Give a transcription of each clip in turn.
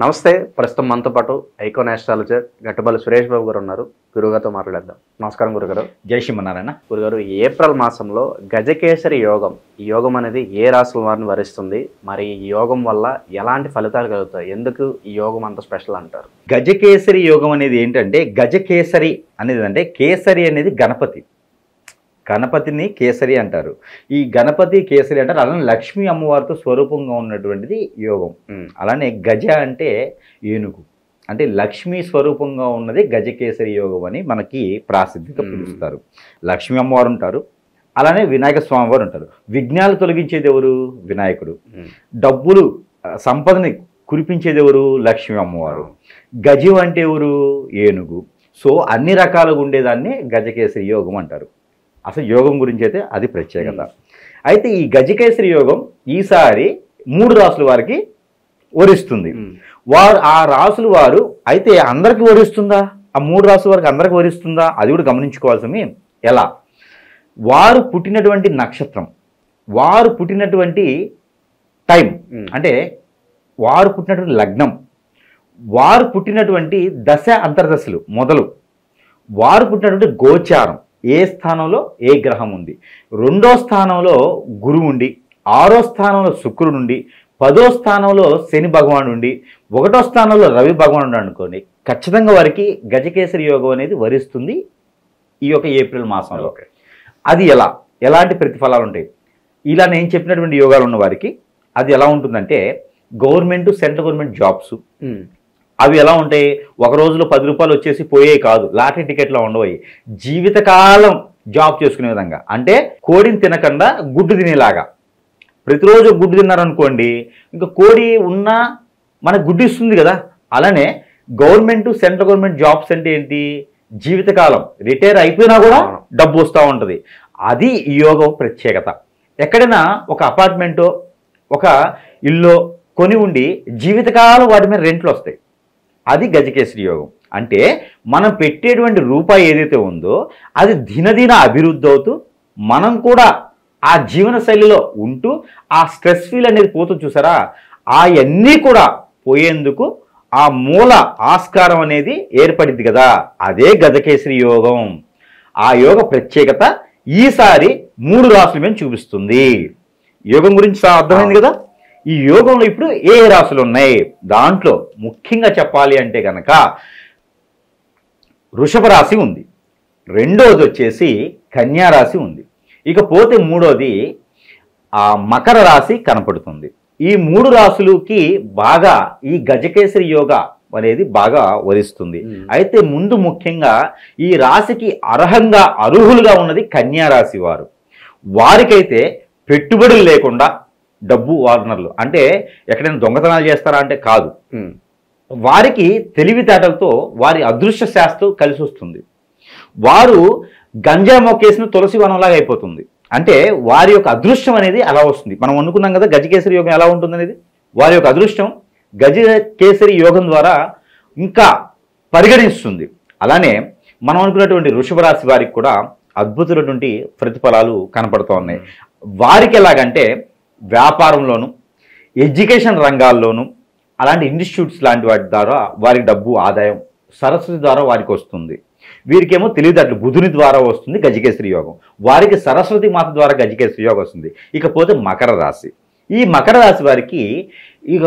నమస్తే. ప్రస్తుతం మనతో పాటు ఐకాన్ ఆస్ట్రాలజర్ గట్టుబల్లి సురేష్ బాబు గారు ఉన్నారు. గురుగారితో మాట్లాడేద్దాం. నమస్కారం గురుగారు. జై శ్రీమన్నారాయణ. గురుగారు, ఏప్రిల్ మాసంలో గజకేసరి యోగం, ఈ యోగం అనేది ఏ రాశుల వారిని వరిస్తుంది? మరి ఈ యోగం వల్ల ఎలాంటి ఫలితాలు కలుగుతాయి? ఎందుకు ఈ యోగం అంత స్పెషల్ అంటారు? గజకేసరి యోగం అనేది ఏంటంటే, గజకేసరి అనేది అంటే కేసరి అనేది గణపతి, గణపతిని కేసరి అంటారు. ఈ గణపతి కేసరి అంటారు. అలానే లక్ష్మీ అమ్మవారితో స్వరూపంగా ఉన్నటువంటిది యోగం. అలానే గజ అంటే ఏనుగు, అంటే లక్ష్మీ స్వరూపంగా ఉన్నది గజకేసరి యోగం అని మనకి ప్రాసిద్ధిగా పిలుస్తారు. లక్ష్మీ అమ్మవారు ఉంటారు, అలానే వినాయక స్వామి వారు ఉంటారు. విఘ్నాలు తొలగించేది ఎవరు? వినాయకుడు. డబ్బులు సంపదని కురిపించేది ఎవరు? లక్ష్మీ అమ్మవారు. గజం అంటే ఎవరు? ఏనుగు. సో అన్ని రకాలుగా ఉండేదాన్ని గజకేసరి యోగం అంటారు. అసలు యోగం గురించి అయితే అది ప్రత్యేకత. అయితే ఈ గజకేసరి యోగం ఈసారి 3 రాసుల వారికి వరిస్తుంది. వారు ఆ రాసుల వారు అయితే అందరికీ వరిస్తుందా? ఆ 3 రాసుల వారికి అందరికీ వరిస్తుందా? అది కూడా గమనించుకోవాల్సింది. ఎలా? వారు పుట్టినటువంటి నక్షత్రం, వారు పుట్టినటువంటి టైం, అంటే వారు పుట్టినటువంటి లగ్నం, వారు పుట్టినటువంటి దశ అంతర్దశలు మొదలు, వారు పుట్టినటువంటి గోచారం, ఏ స్థానంలో ఏ గ్రహం ఉంది, 2వ స్థానంలో గురువు ఉండి, 6వ స్థానంలో శుక్రుడు ఉండి, 10వ స్థానంలో శని భగవానుడు ఉండి, 1వ స్థానంలో రవి భగవానుడు అనుకోండి, ఖచ్చితంగా వారికి గజకేసరి యోగం అనేది వరిస్తుంది ఈ యొక్క ఏప్రిల్ మాసంలో. అది ఎలాంటి ప్రతిఫలాలు ఉంటాయి? ఇలా నేను చెప్పినటువంటి యోగాలు ఉన్న వారికి అది ఎలా ఉంటుందంటే, గవర్నమెంట్, సెంట్రల్ గవర్నమెంట్ జాబ్స్ అవి ఎలా ఉంటాయి? ఒక రోజులో 10 రూపాయలు వచ్చేసి పోయే కాదు, లాటరీ టికెట్లో ఉండవు. జీవితకాలం జాబ్ చేసుకునే విధంగా, అంటే కోడిని తినకుండా గుడ్డు తినేలాగా. ప్రతిరోజు గుడ్డు తిన్నారనుకోండి, ఇంకా కోడి ఉన్నా మనకు గుడ్డు ఇస్తుంది కదా. అలానే గవర్నమెంట్, సెంట్రల్ గవర్నమెంట్ జాబ్స్ అంటే ఏంటి? జీవితకాలం, రిటైర్ అయిపోయినా కూడా డబ్బు వస్తూ ఉంటుంది. అది ఈ యోగం ప్రత్యేకత. ఎక్కడైనా ఒక అపార్ట్మెంటో ఒక ఇల్లు కొని ఉండి జీవితకాలం వాటి మీద రెంట్లు వస్తాయి. అది గజకేసరి యోగం. అంటే మనం పెట్టేటువంటి రూపాయి ఏదైతే ఉందో అది దినదిన అభివృద్ధి అవుతూ, మనం కూడా ఆ జీవన శైలిలో ఉంటూ ఆ స్ట్రెస్ ఫీల్ అనేది పోతూ, చూసారా, అవన్నీ కూడా పోయేందుకు ఆ మూల ఆస్కారం అనేది ఏర్పడింది కదా, అదే గజకేసరి యోగం. ఆ యోగ ప్రత్యేకత ఈసారి 3 రాసుల మీద చూపిస్తుంది. యోగం గురించి అర్థమైంది కదా. ఈ యోగంలో ఇప్పుడు ఏ రాశులు ఉన్నాయి? దాంట్లో ముఖ్యంగా చెప్పాలి అంటే కనుక వృషభ రాశి ఉంది, 2వది వచ్చేసి కన్యా రాశి ఉంది, ఇకపోతే 3వది మకర రాశి కనపడుతుంది. ఈ 3 రాశులకి బాగా ఈ గజకేసరి యోగ అనేది బాగా వరిస్తుంది. అయితే ముందు ముఖ్యంగా ఈ రాశికి అర్హులుగా ఉన్నది కన్యా రాశి వారు. వారికైతే పెట్టుబడులు లేకుండా డబ్బు వార్నర్లు, అంటే ఎక్కడైనా దొంగతనాలు చేస్తారా అంటే కాదు, వారికి తెలివితేటలతో వారి అదృశ్య శాస్త్రం కలిసి వస్తుంది. వారు గంజా మొక్కేసిన తులసి వనంలాగా అయిపోతుంది. అంటే వారి యొక్క అదృష్టం అనేది అలా వస్తుంది. మనం అనుకున్నాం కదా గజకేసరి యోగం ఎలా ఉంటుంది అనేది. వారి యొక్క అదృష్టం గజకేసరి యోగం ద్వారా ఇంకా పరిగణిస్తుంది. అలానే మనం అనుకున్నటువంటి వృషభ రాశి వారికి కూడా అద్భుతమైనటువంటి ప్రతిఫలాలు కనపడుతూ ఉన్నాయి. వారికి ఎలాగంటే వ్యాపారంలోను, ఎడ్యుకేషన్ రంగాల్లోనూ, అలాంటి ఇన్స్టిట్యూట్స్ లాంటి వాటి ద్వారా వారికి డబ్బు ఆదాయం సరస్వతి ద్వారా వారికి వస్తుంది. వీరికేమో తెలివితేటలు బుధుని ద్వారా వస్తుంది గజకేసరి యోగం. వారికి సరస్వతి మాత ద్వారా గజకేసరి యోగం వస్తుంది. ఇకపోతే మకర రాశి. ఈ మకర రాశి వారికి ఇక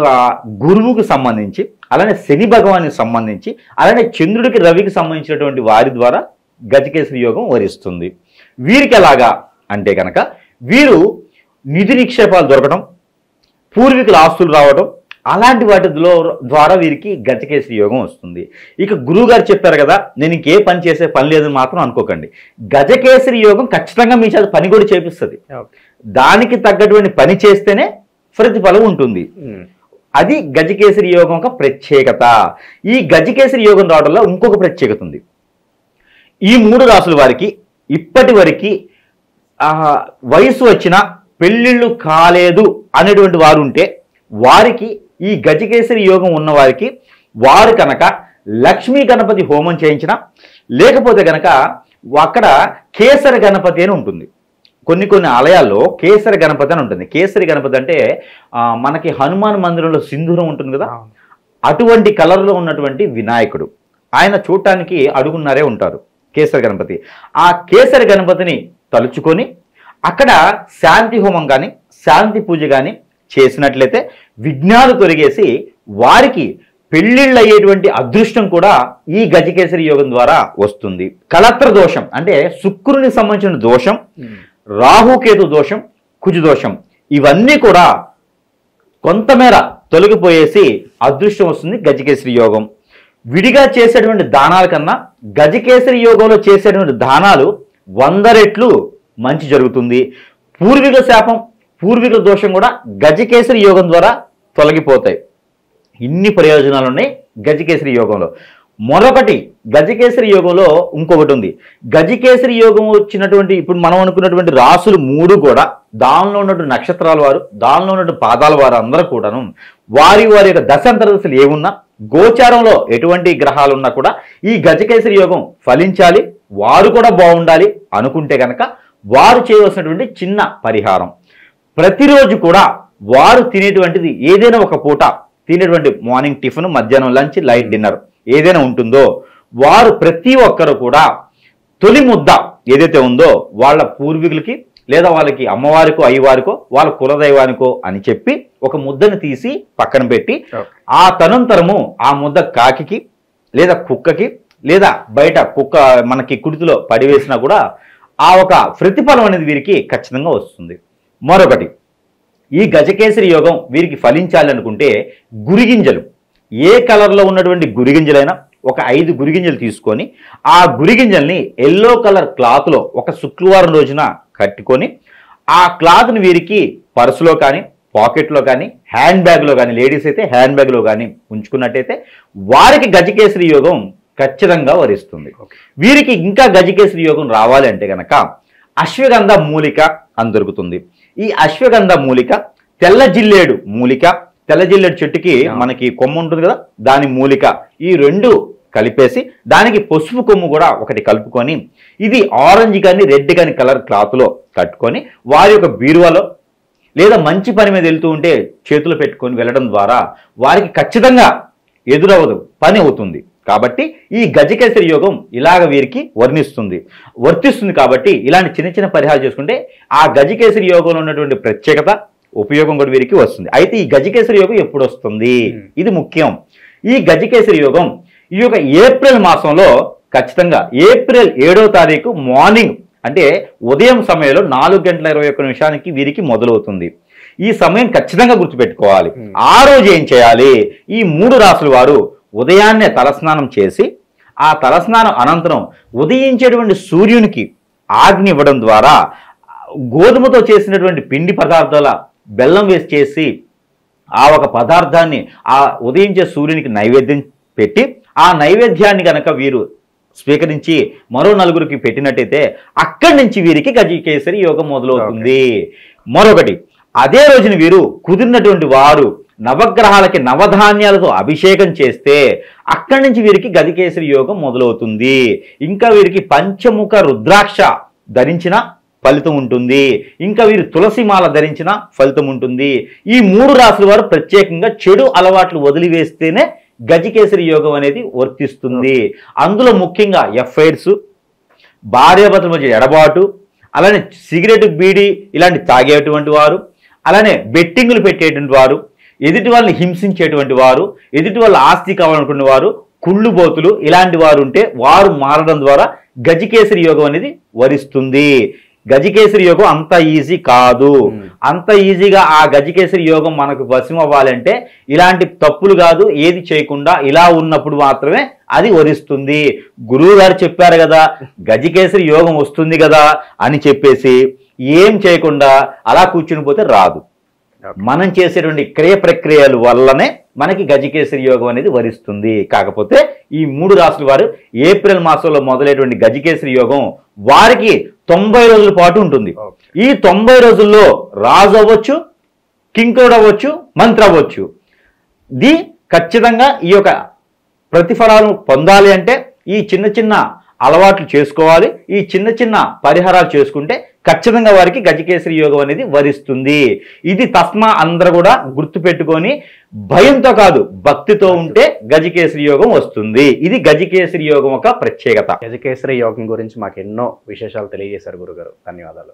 గురువుకు సంబంధించి, అలానే శని భగవానికి సంబంధించి, అలానే చంద్రుడికి రవికి సంబంధించినటువంటి వారి ద్వారా గజకేసరి యోగం వరిస్తుంది. వీరికి ఎలాగా అంటే కనుక, వీరు నిధి నిక్షేపాలు దొరకడం, పూర్వీకుల ఆస్తులు రావడం, అలాంటి వాటి ద్వారా వీరికి గజకేసరి యోగం వస్తుంది. ఇక గురువు గారు చెప్పారు కదా, నేను ఇంకే పని చేసే పని లేదని మాత్రం అనుకోకండి. గజకేసరి యోగం ఖచ్చితంగా మీ చేత పని కూడా చేపిస్తుంది. దానికి తగ్గటువంటి పని చేస్తేనే ప్రతిఫలం ఉంటుంది. అది గజకేసరి యోగం యొక్క ప్రత్యేకత. ఈ గజకేసరి యోగం రావడంలో ఇంకొక ప్రత్యేకత ఉంది. ఈ 3 రాసుల వారికి ఇప్పటి వరకు వయసు వచ్చినా పెళ్ళిళ్ళు కాలేదు అనేటువంటి వారు ఉంటే, వారికి ఈ గజకేసరి యోగం ఉన్న వారికి వారు కనుక లక్ష్మీ గణపతి హోమం చేయించిన, లేకపోతే కనుక అక్కడ కేసరి గణపతి అని ఉంటుంది. కొన్ని ఆలయాల్లో కేసరి గణపతి అని ఉంటుంది. కేసరి గణపతి అంటే మనకి హనుమాన్ మందిరంలో సింధూరం ఉంటుంది కదా, అటువంటి కలర్లో ఉన్నటువంటి వినాయకుడు. ఆయన చూడటానికి అడుగున్నరే ఉంటారు, కేసరి గణపతి. ఆ కేసరి గణపతిని తలుచుకొని అక్కడ శాంతి హోమం కానీ శాంతి పూజ కానీ చేసినట్లయితే విఘ్నాలు తొలగేసి వారికి పెళ్ళిళ్ళు అయ్యేటువంటి అదృష్టం కూడా ఈ గజకేసరి యోగం ద్వారా వస్తుంది. కళత్ర దోషం అంటే శుక్రునికి సంబంధించిన దోషం, రాహుకేతు దోషం, కుజ దోషం, ఇవన్నీ కూడా కొంతమేర తొలగిపోయేసి అదృష్టం వస్తుంది గజకేసరి యోగం. విడిగా చేసేటువంటి దానాల కన్నా గజకేసరి యోగంలో చేసేటువంటి దానాలు 100 రెట్లు మంచి జరుగుతుంది. పూర్వీకుల శాపం, పూర్వీకుల దోషం కూడా గజకేసరి యోగం ద్వారా తొలగిపోతాయి. ఇన్ని ప్రయోజనాలు ఉన్నాయి గజకేసరి యోగంలో. మరొకటి గజకేసరి యోగంలో ఇంకొకటి ఉంది. గజకేసరి యోగం వచ్చినటువంటి ఇప్పుడు మనం అనుకున్నటువంటి రాసులు 3 కూడా దానిలో ఉన్నటువంటి నక్షత్రాల వారు, దానిలో ఉన్నటువంటి పాదాల వారు అందరూ కూడాను వారి వారి యొక్క దశాంతరదశలు ఏమున్నా, గోచారంలో ఎటువంటి గ్రహాలు ఉన్నా కూడా ఈ గజకేసరి యోగం ఫలించాలి, వారు కూడా బాగుండాలి అనుకుంటే కనుక వారు చేయవలసినటువంటి చిన్న పరిహారం, ప్రతిరోజు కూడా వారు తినేటువంటిది ఏదైనా ఒక పూట తినేటువంటి మార్నింగ్ టిఫిన్, మధ్యాహ్నం లంచ్, లైట్ డిన్నర్ ఏదైనా ఉంటుందో వారు ప్రతి ఒక్కరు కూడా తొలి ముద్ద ఏదైతే ఉందో వాళ్ళ పూర్వీకులకి లేదా వాళ్ళకి అమ్మవారికో అయ్యవారికో వాళ్ళ కులదైవానికో అని చెప్పి ఒక ముద్దను తీసి పక్కన పెట్టి ఆ తనంతరము ఆ ముద్ద కాకికి లేదా కుక్కకి లేదా బయట కుక్క మనకి కుడితిలో పడివేసినా కూడా ఆ ఒక ప్రతిఫలం అనేది వీరికి ఖచ్చితంగా వస్తుంది. మరొకటి, ఈ గజకేసరి యోగం వీరికి ఫలించాలి అనుకుంటే గురిగింజలు, ఏ కలర్లో ఉన్నటువంటి గురిగింజలైనా ఒక 5 గురిగింజలు తీసుకొని ఆ గురిగింజల్ని ఎల్లో కలర్ క్లాత్లో ఒక శుక్రవారం రోజున కట్టుకొని ఆ క్లాత్ని వీరికి పర్సులో కానీ పాకెట్లో కానీ హ్యాండ్ బ్యాగ్లో కానీ, లేడీస్ అయితే హ్యాండ్ బ్యాగ్లో కానీ ఉంచుకున్నట్టయితే వారికి గజకేసరి యోగం ఖచ్చితంగా వరిస్తుంది. వీరికి ఇంకా గజకేసరి యోగం రావాలి అంటే కనుక అశ్వగంధ మూలిక అని దొరుకుతుంది. ఈ అశ్వగంధ మూలిక, తెల్ల జిల్లేడు మూలిక, తెల్ల జిల్లేడు చెట్టుకి మనకి కొమ్ము ఉంటుంది కదా, దాని మూలిక, ఈ 2 కలిపేసి దానికి పసుపు కొమ్ము కూడా ఒకటి కలుపుకొని ఇది ఆరెంజ్ కానీ రెడ్ కానీ కలర్ క్లాత్లో కట్టుకొని వారి యొక్క బీరువాలో లేదా మంచి పని మీద వెళ్తూ ఉంటే చేతులు పెట్టుకొని వెళ్ళడం ద్వారా వారికి ఖచ్చితంగా ఎదురవదు, పని అవుతుంది. కాబట్టి ఈ గజకేసరి యోగం ఇలాగ వీరికి వర్తిస్తుంది. కాబట్టి ఇలాంటి చిన్న చిన్న పరిహారాలు చేసుకుంటే ఆ గజకేసరి యోగంలో ఉన్నటువంటి ప్రత్యేకత, ఉపయోగం కూడా వీరికి వస్తుంది. అయితే ఈ గజకేసరి యోగం ఎప్పుడు వస్తుంది, ఇది ముఖ్యం. ఈ గజకేసరి యోగం ఈ యొక్క ఏప్రిల్ మాసంలో ఖచ్చితంగా ఏప్రిల్ 7వ తారీఖు మార్నింగ్ అంటే ఉదయం సమయంలో 4:21 వీరికి మొదలవుతుంది. ఈ సమయం ఖచ్చితంగా గుర్తుపెట్టుకోవాలి. ఆ రోజు ఏం చేయాలి, ఈ 3 రాసుల వారు ఉదయాన్నే తలస్నానం చేసి ఆ తలస్నానం అనంతరం ఉదయించేటువంటి సూర్యునికి ఆజ్ఞ ఇవ్వడం ద్వారా గోధుమతో చేసినటువంటి పిండి పదార్థాల బెల్లం వేసి చేసి ఆ ఒక పదార్థాన్ని ఆ ఉదయించే సూర్యునికి నైవేద్యం పెట్టి ఆ నైవేద్యాన్ని కనుక వీరు స్వీకరించి మరో 4గురికి పెట్టినట్టయితే అక్కడి నుంచి వీరికి గజకేసరి యోగం మొదలవుతుంది. మరొకటి, అదే రోజున వీరు కుదిరినటువంటి వారు నవగ్రహాలకి నవధాన్యాలతో అభిషేకం చేస్తే అక్కడి నుంచి వీరికి గజకేసరి యోగం మొదలవుతుంది. ఇంకా వీరికి పంచముఖ రుద్రాక్ష ధరించిన ఫలితం ఉంటుంది. ఇంకా వీరు తులసిమాల ధరించిన ఫలితం ఉంటుంది. ఈ 3 రాసుల వారు ప్రత్యేకంగా చెడు అలవాట్లు వదిలివేస్తేనే గజకేసరి యోగం అనేది వర్తిస్తుంది. అందులో ముఖ్యంగా ఎఫ్ఐఆర్స్, భార్యాభర్తల మధ్య ఎడబాటు, అలానే సిగరెట్ బీడీ ఇలాంటి తాగేటువంటి వారు, అలానే బెట్టింగులు పెట్టేటువంటి వారు, ఎదుటి వాళ్ళని హింసించేటువంటి వారు, ఎదుటి వాళ్ళ ఆస్తి కావాలనుకునే వారు, కుళ్ళుబోతులు ఇలాంటి వారు ఉంటే వారు మారడం ద్వారా గజకేసరి యోగం అనేది వరిస్తుంది. గజకేసరి యోగం అంత ఈజీ కాదు. అంత ఈజీగా ఆ గజకేసరి యోగం మనకు వశం అవ్వాలంటే ఇలాంటి తప్పులు కాదు, ఏది చేయకుండా ఇలా ఉన్నప్పుడు మాత్రమే అది వరిస్తుంది. గురువు గారు చెప్పారు కదా గజకేసరి యోగం వస్తుంది కదా అని చెప్పేసి ఏం చేయకుండా అలా కూర్చుని పోతే రాదు. మనం చేసేటువంటి క్రియ ప్రక్రియల వల్లనే మనకి గజకేసరి యోగం అనేది వరిస్తుంది. కాకపోతే ఈ 3 రాసుల వారు ఏప్రిల్ మాసంలో మొదలైనటువంటి గజకేసరి యోగం వారికి 90 రోజుల పాటు ఉంటుంది. ఈ 90 రోజుల్లో రాజు అవ్వచ్చు, కింకుడు అవ్వచ్చు, మంత్రి అవ్వచ్చు. ఖచ్చితంగా ఈ యొక్క ప్రతిఫలాలను పొందాలి అంటే ఈ చిన్న చిన్న అలవాట్లు చేసుకోవాలి. ఈ చిన్న చిన్న పరిహారాలు చేసుకుంటే ఖచ్చితంగా వారికి గజకేసరి యోగం అనేది వరిస్తుంది. ఇది తస్మా అందరూ కూడా గుర్తుపెట్టుకొని భయంతో కాదు, భక్తితో ఉంటే గజకేసరి యోగం వస్తుంది. ఇది గజకేసరి యోగం ఒక ప్రత్యేకత. గజకేసరి యోగం గురించి మాకు ఎన్నో విశేషాలు తెలియజేశారు గురుగారు. ధన్యవాదాలు.